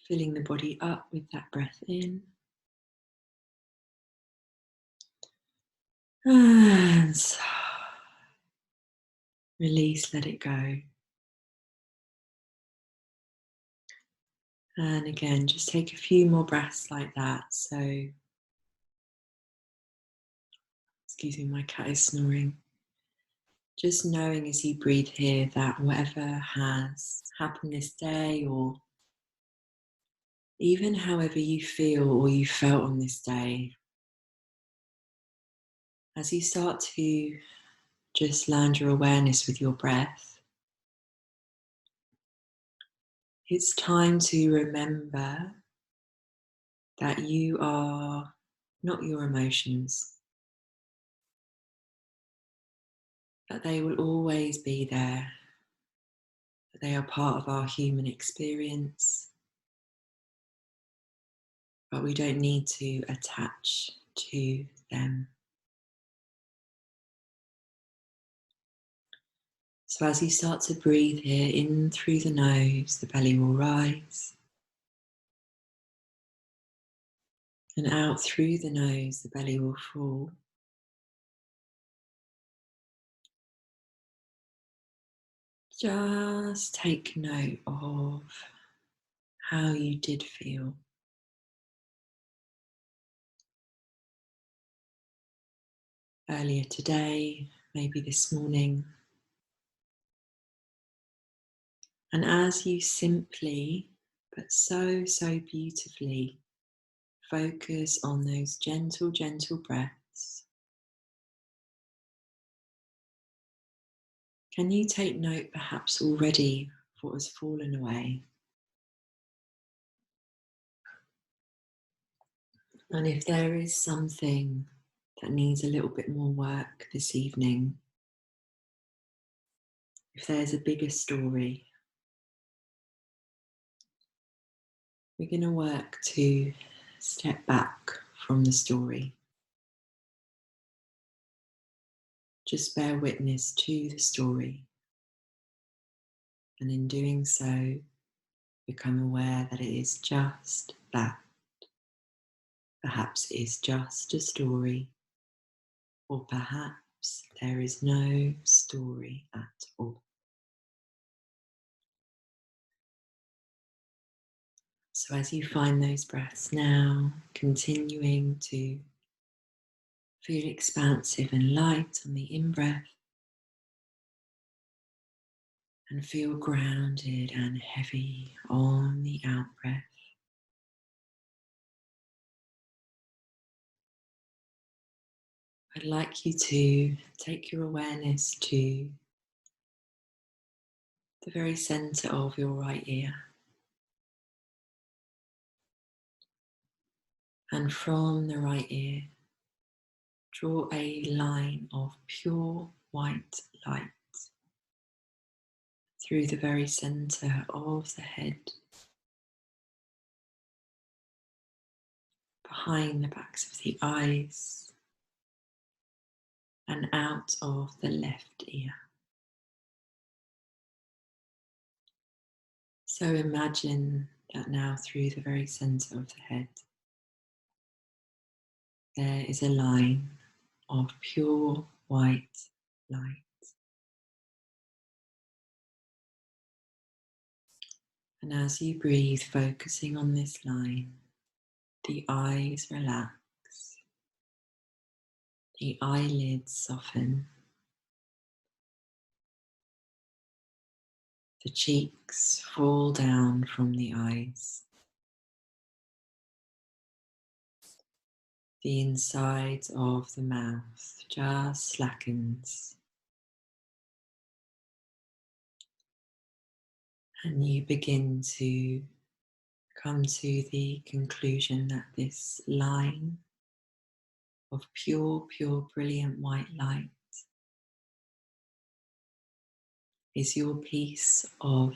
Filling the body up with that breath in. And release, let it go. And again, just take a few more breaths like that. So, excuse me, my cat is snoring. Just knowing as you breathe here that whatever has happened this day, or even however you feel or you felt on this day, as you start to just land your awareness with your breath, it's time to remember that you are not your emotions, that they will always be there, that they are part of our human experience, but we don't need to attach to them. So as you start to breathe here, in through the nose, the belly will rise. And out through the nose, the belly will fall. Just take note of how you did feel. Earlier today, maybe this morning. And as you simply, but so beautifully, focus on those gentle, gentle breaths, can you take note perhaps already of what has fallen away? And if there is something that needs a little bit more work this evening, if there's a bigger story, we're going to work to step back from the story. Just bear witness to the story. And in doing so, become aware that it is just that. Perhaps it is just a story, or perhaps there is no story at all. So as you find those breaths now, continuing to feel expansive and light on the in-breath, and feel grounded and heavy on the out-breath. I'd like you to take your awareness to the very center of your right ear. And from the right ear, draw a line of pure white light through the very center of the head, behind the backs of the eyes, and out of the left ear. So imagine that now through the very center of the head, there is a line of pure white light. And as you breathe, focusing on this line, the eyes relax, the eyelids soften, the cheeks fall down from the eyes, the inside of the mouth just slackens, and you begin to come to the conclusion that this line of pure, brilliant white light is your peace of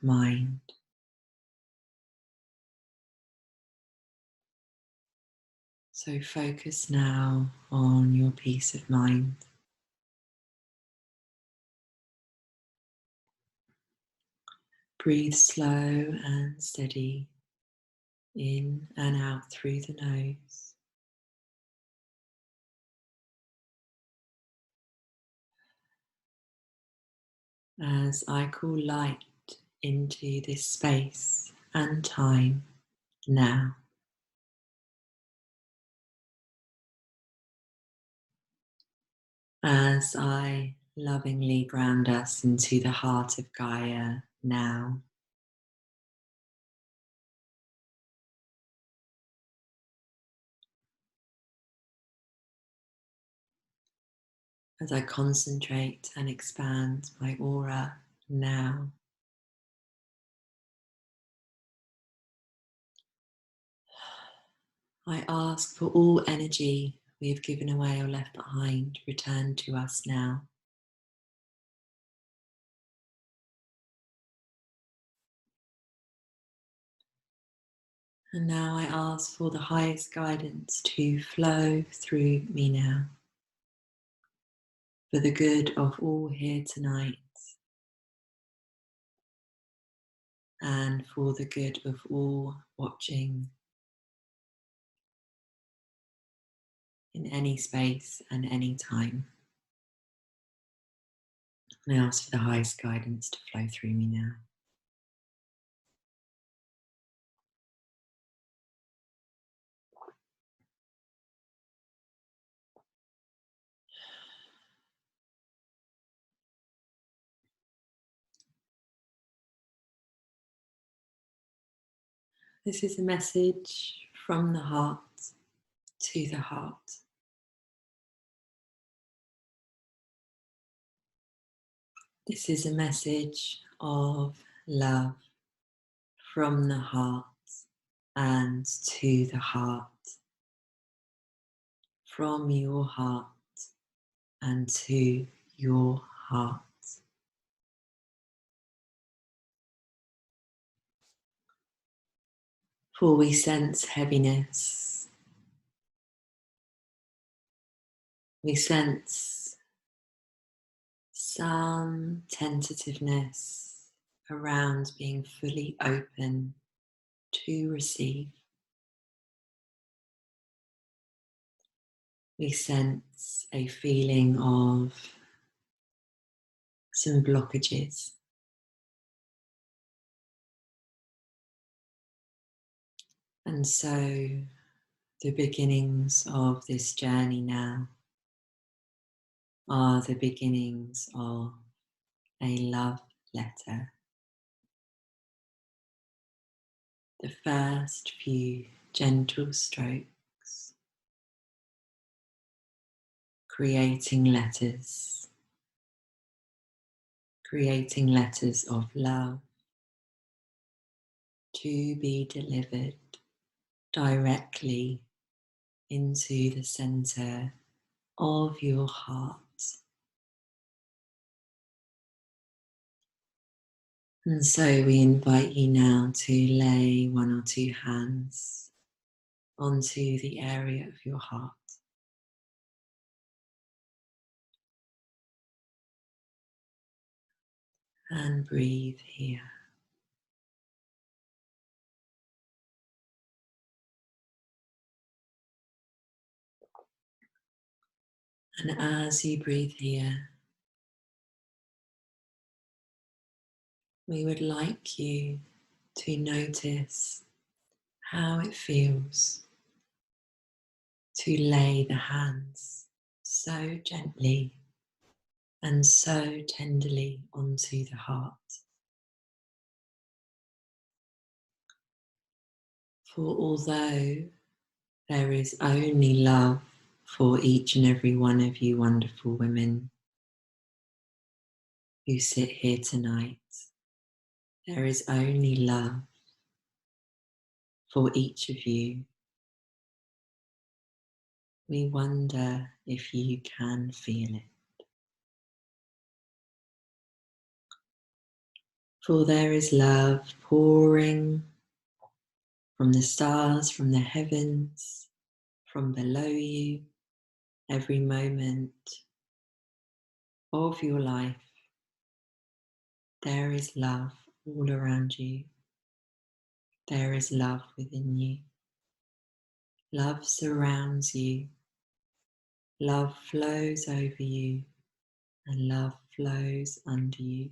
mind. So focus now on your peace of mind. Breathe slow and steady, in and out through the nose. As I call light into this space and time now. As I lovingly ground us into the heart of Gaia now. As I concentrate and expand my aura now. I ask for all energy we have given away or left behind, return to us now. And now I ask for the highest guidance to flow through me now, for the good of all here tonight, and for the good of all watching in any space and any time. And I ask for the highest guidance to flow through me now. This is a message from the heart to the heart. This is a message of love from the heart and to the heart, from your heart and to your heart. For we sense heaviness, we sense some tentativeness around being fully open to receive. We sense a feeling of some blockages. And so the beginnings of this journey now are the beginnings of a love letter. The first few gentle strokes, creating letters of love to be delivered directly into the center of your heart. And so we invite you now to lay one or two hands onto the area of your heart. And breathe here. And as you breathe here, we would like you to notice how it feels to lay the hands so gently and so tenderly onto the heart. For although there is only love for each and every one of you wonderful women who sit here tonight, there is only love for each of you. We wonder if you can feel it. For there is love pouring from the stars, from the heavens, from below you, every moment of your life. There is love all around you. there is love within you. Love surrounds you. Love flows over you, and love flows under you.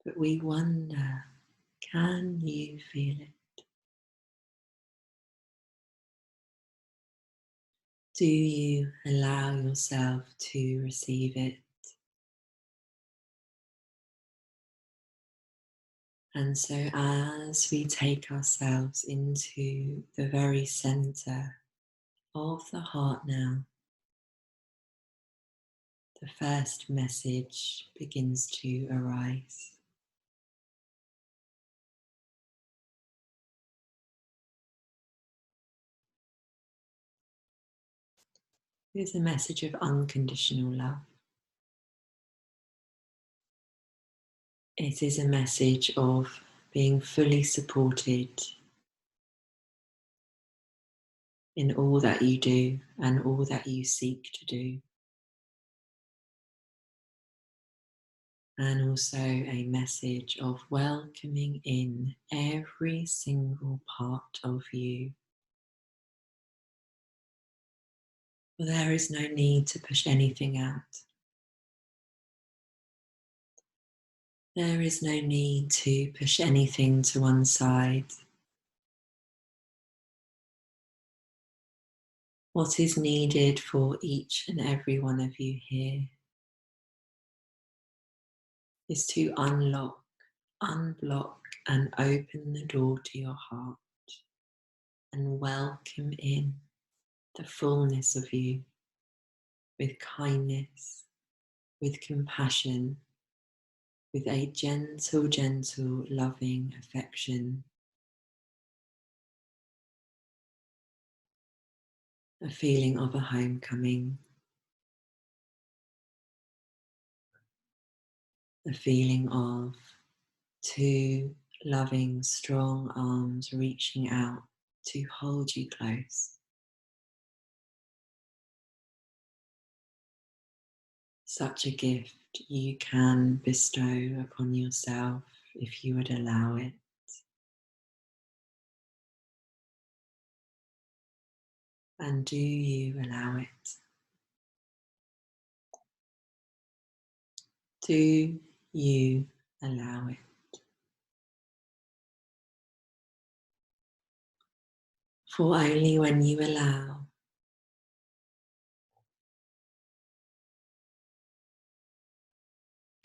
But we wonder, can you feel it? Do you allow yourself to receive it? And so as we take ourselves into the very center of the heart now, the first message begins to arise. It is a message of unconditional love. It is a message of being fully supported in all that you do and all that you seek to do. And also a message of welcoming in every single part of you. For there is no need to push anything out. There is no need to push anything to one side. What is needed for each and every one of you here is to unlock, unblock, and open the door to your heart and welcome in the fullness of you with kindness, with compassion, with a gentle, gentle, loving affection, a feeling of a homecoming, a feeling of two loving, strong arms reaching out to hold you close. Such a gift you can bestow upon yourself if you would allow it. And do you allow it? Do you allow it? For only when you allow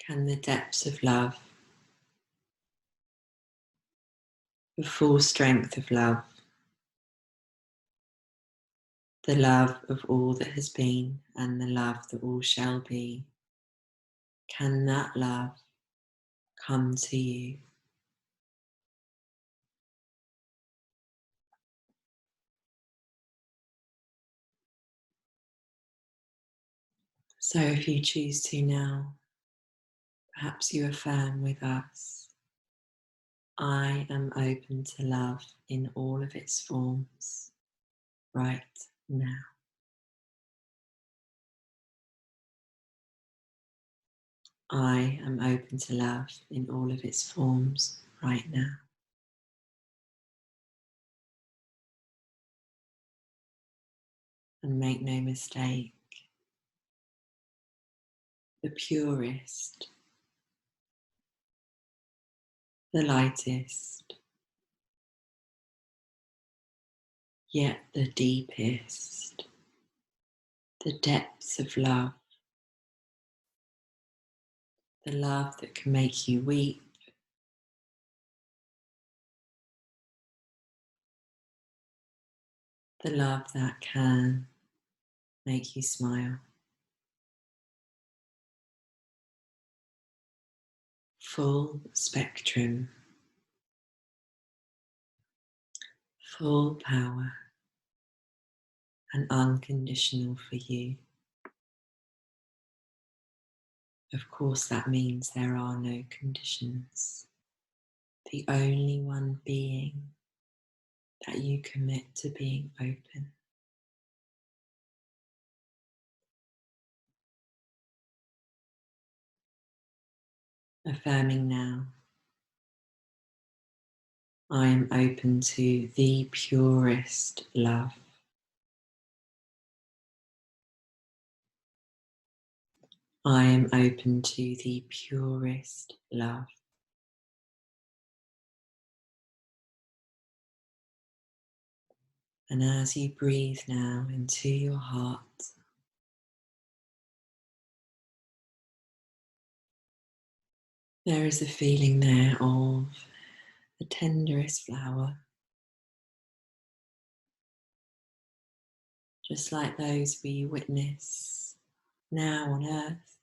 can the depths of love, the full strength of love, the love of all that has been and the love that all shall be, can that love come to you? So if you choose to now, perhaps you affirm with us, I am open to love in all of its forms right now. I am open to love in all of its forms right now. And make no mistake, the purest, the lightest, yet the deepest, the depths of love, the love that can make you weep, the love that can make you smile. Full spectrum, full power, and unconditional for you. Of course, that means there are no conditions. The only one being that you commit to being open. Affirming now, I am open to the purest love. I am open to the purest love. And as you breathe now into your heart, there is a feeling there of the tenderest flower, just like those we witness now on earth,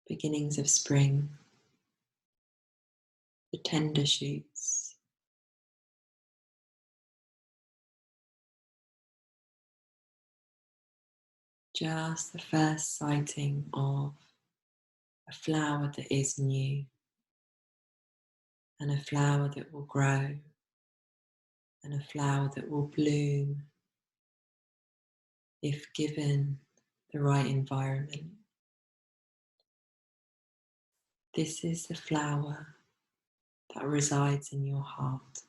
beginnings of spring, the tender shoots. Just the first sighting of a flower that is new and a flower that will grow and a flower that will bloom if given the right environment. This is the flower that resides in your heart.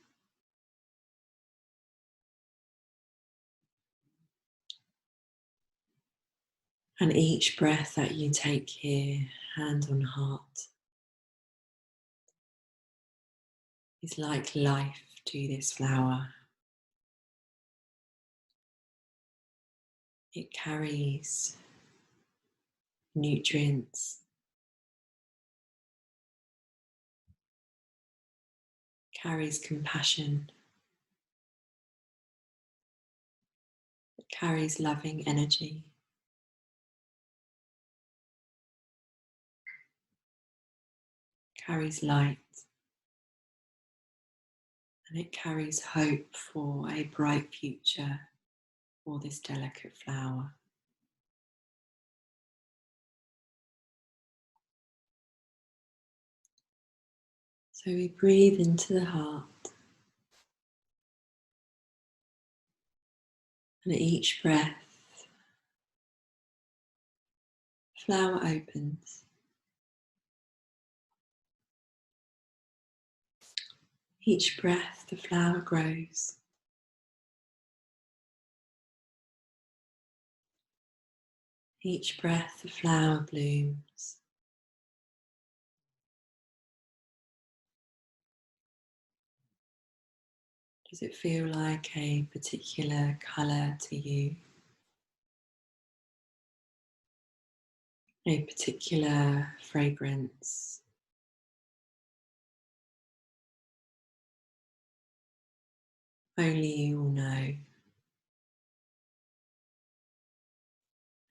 And each breath that you take here, hand on heart, is like life to this flower. It carries nutrients, carries compassion, it carries loving energy. Carries light, and it carries hope for a bright future for this delicate flower. So we breathe into the heart, and at each breath, the flower opens. Each breath, the flower grows. Each breath, the flower blooms. Does it feel like a particular colour to you? A particular fragrance? Only you will know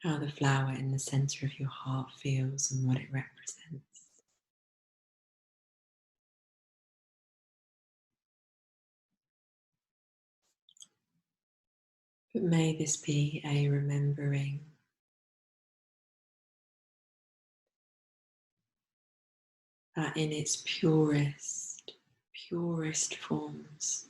how the flower in the centre of your heart feels and what it represents. But may this be a remembering that in its purest forms,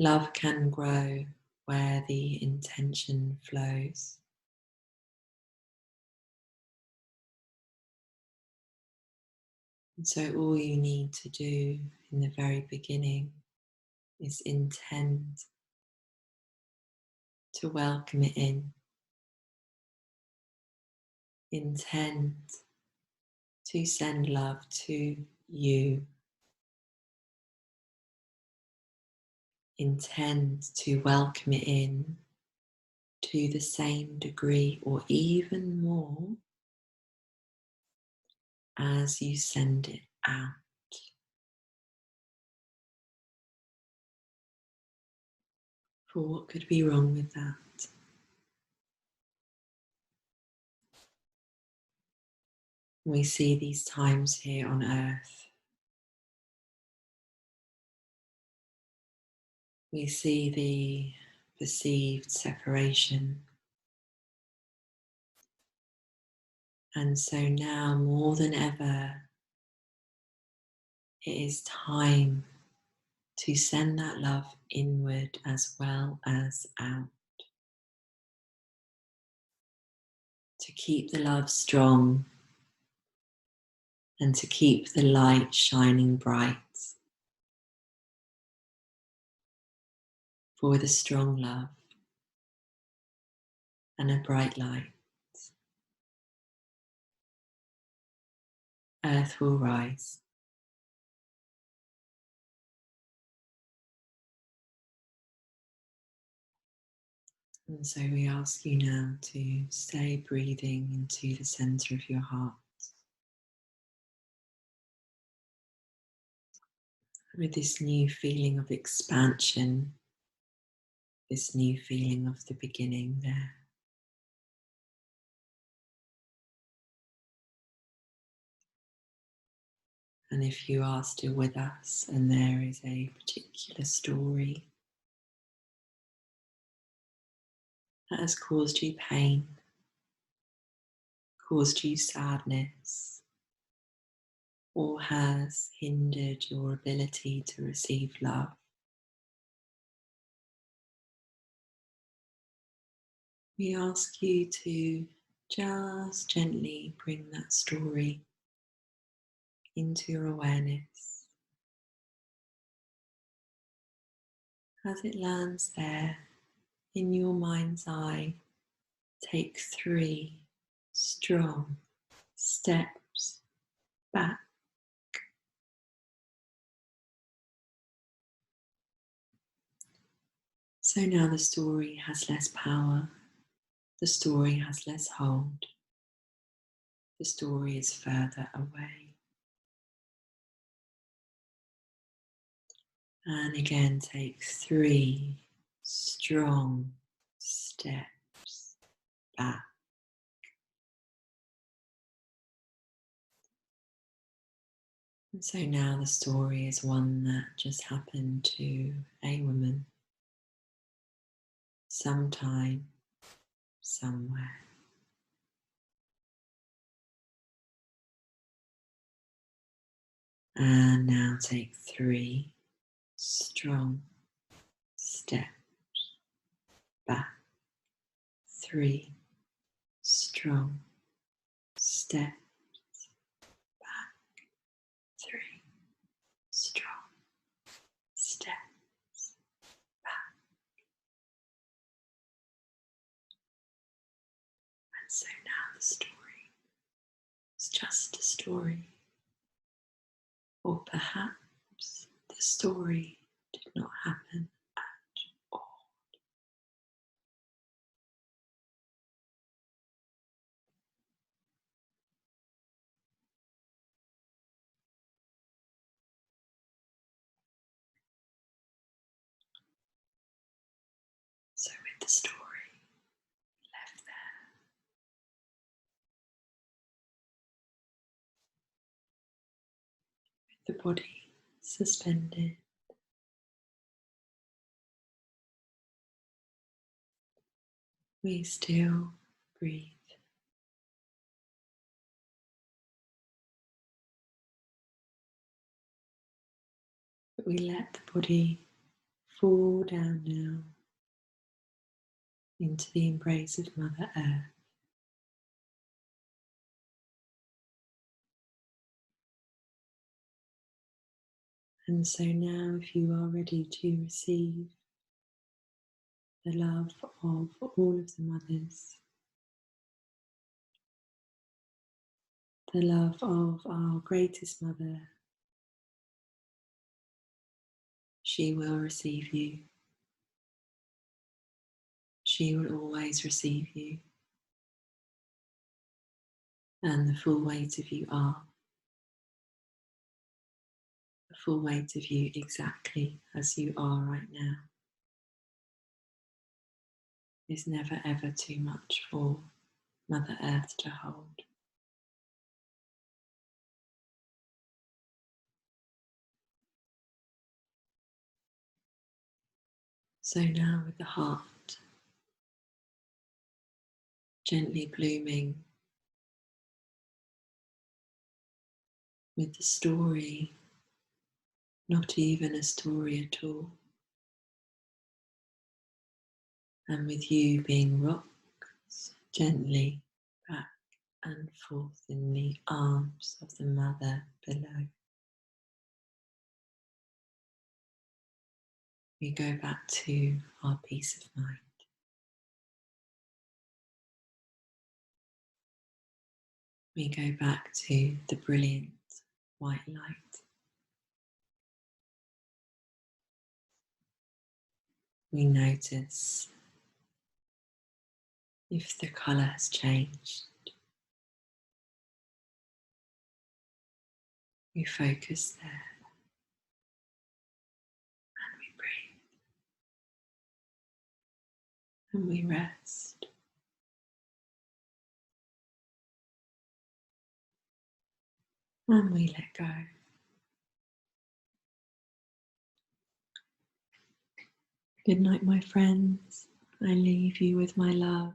love can grow where the intention flows. And so all you need to do in the very beginning is intend to welcome it in. Intend to send love to you. Intend to welcome it in to the same degree or even more as you send it out. For what could be wrong with that? We see these times here on earth. We see the perceived separation. And so now more than ever, it is time to send that love inward as well as out. To keep the love strong and to keep the light shining bright. For with a strong love and a bright light, earth will rise. And so we ask you now to stay breathing into the center of your heart with this new feeling of expansion, this new feeling of the beginning there. And if you are still with us and there is a particular story that has caused you pain, caused you sadness, or has hindered your ability to receive love, we ask you to just gently bring that story into your awareness. As it lands there in your mind's eye, take 3 strong steps back. So now the story has less power, the story has less hold, the story is further away. And again, take 3 strong steps back. And so now the story is one that just happened to a woman, sometime, somewhere. And now take 3 strong steps back. 3 strong steps back. 3 strong steps back. And so now the story is just a story. Or perhaps the story did not happen at all. So with the story left there, with the body suspended, we still breathe. But we let the body fall down now into the embrace of Mother Earth. And so now, if you are ready to receive the love of all of the mothers, the love of our greatest mother, she will receive you. She will always receive you. And the full weight of you are. The full weight of you exactly as you are right now is never ever too much for Mother Earth to hold. So now with the heart gently blooming, with the story not even a story at all, and with you being rocked gently back and forth in the arms of the mother below. We go back to our peace of mind. We go back to the brilliant white light. We notice if the colour has changed. We focus there and we breathe and we rest. And we let go. Good night, my friends. I leave you with my love.